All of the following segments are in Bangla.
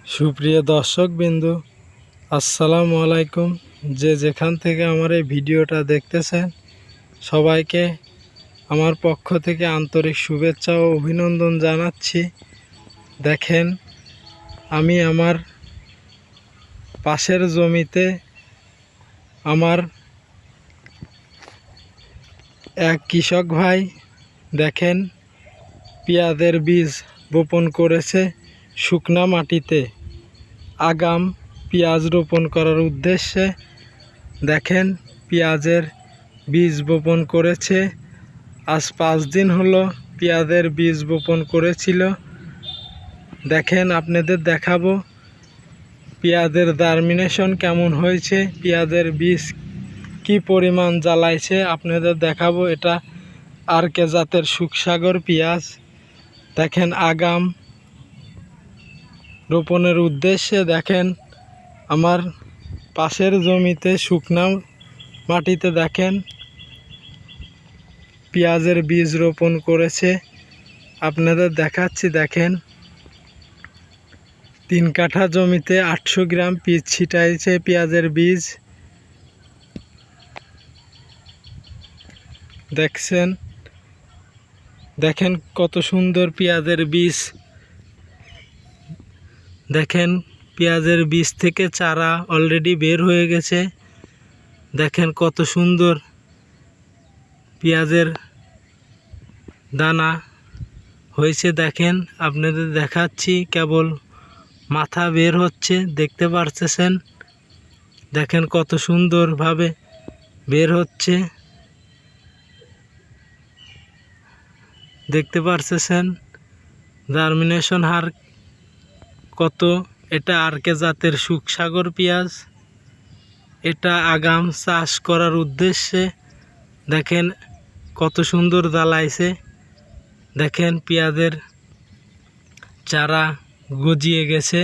সুপ্রিয় দর্শকবৃন্দু, আসসালামু আলাইকুম। যে যেখান থেকে আমার এই ভিডিওটা দেখতেছেন সবাইকে আমার পক্ষ থেকে আন্তরিক শুভেচ্ছা ও অভিনন্দন জানাচ্ছি। দেখেন, আমি আমার পাশের জমিতে আমার এক কৃষক ভাই দেখেন পেঁয়াজের বীজ বপন করেছে শুকনা মাটিতে। আগাম পেঁয়াজ রোপণ করার উদ্দেশ্যে দেখেন পেঁয়াজের বীজ বপন করেছে। আজ 5 দিন হলো পেঁয়াজের বীজ বপন করেছিল। দেখেন, আপনাদের দেখাবো পেঁয়াজের জার্মিনেশন কেমন হয়েছে, পেঁয়াজের বীজ কি পরিমাণ জ্বালাইছে আপনাদের দেখাবো। এটা আরকে জাতের সুখসাগর পেঁয়াজ। দেখেন আগাম রোপণের উদ্দেশ্যে দেখেন আমার পাশের জমিতে শুকনা মাটিতে দেখেন পেঁয়াজের বীজ রোপণ করেছে। আপনাদের দেখাচ্ছি, দেখেন 3 কাঠা জমিতে 800 গ্রাম বীজ ছিটাইছে পেঁয়াজের বীজ। দেখেন কত সুন্দর পেঁয়াজের বীজ। দেখেন পেঁয়াজের বীজ থেকে চারা অলরেডি বের হয়ে গেছে। দেখেন কত সুন্দর পেঁয়াজের দানা হয়েছে। দেখেন আপনাদের দেখাচ্ছি, কেবল মাথা বের হচ্ছে, দেখতে পারতেছেন। দেখেন কত সুন্দরভাবে বের হচ্ছে, দেখতে পারতেছেন। জার্মিনেশন হার কত। এটা আরকে জাতের সুখসাগর পেঁয়াজ। এটা আগাম চাষ করার উদ্দেশ্যে দেখেন কত সুন্দর জ্বালাইছে। দেখেন পেঁয়াজের চারা গজিয়ে গেছে,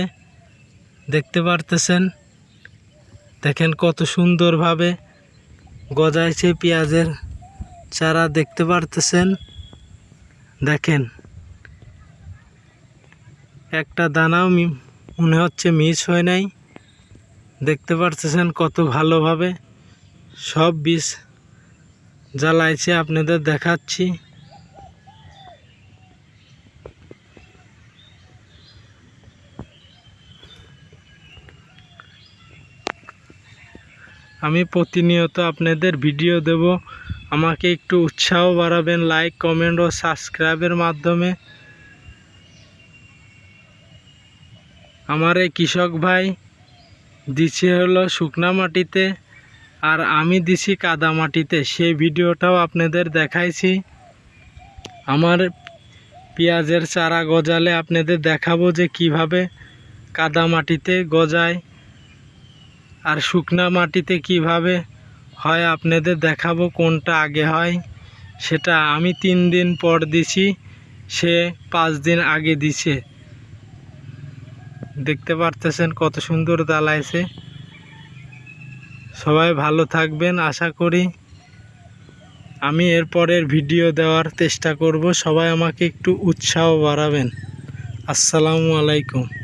দেখতে পারতেছেন। দেখেন কত সুন্দরভাবে গজাইছে পেঁয়াজের চারা, দেখতে পারতেছেন। দেখেন একটা দানাও মনে হচ্ছে মিস হয় নাই। দেখতে পারতেছেন কত ভালোভাবে সব বীজ জ্বালাইছে, আপনাদের দেখাচ্ছি। আমি প্রতিনিয়ত আপনাদের ভিডিও দেব, আমাকে একটু উৎসাহ বাড়াবেন লাইক, কমেন্ট ও সাবস্ক্রাইবের মাধ্যমে। আমার এই কৃষক ভাই দিছে হলো শুকনা মাটিতে আর আমি দিছি কাদা মাটিতে, সেই ভিডিওটাও আপনাদের দেখাইছি। আমার পেঁয়াজের চারা গজালে আপনাদের দেখাবো যে কিভাবে কাদা মাটিতে গজায় আর শুকনা মাটিতে কিভাবে হয়, আপনাদের দেখাবো কোনটা আগে হয়। সেটা আমি 3 দিন পর দিছি, সে 5 দিন আগে দিছে। দেখতে পারতেছেন কত সুন্দর জ্বালাইছে। সবাই ভালো থাকবেন আশা করি। আমি এরপরের ভিডিও দেওয়ার চেষ্টা করব। সবাই আমাকে একটু উৎসাহ বাড়াবেন। আসসালামু আলাইকুম।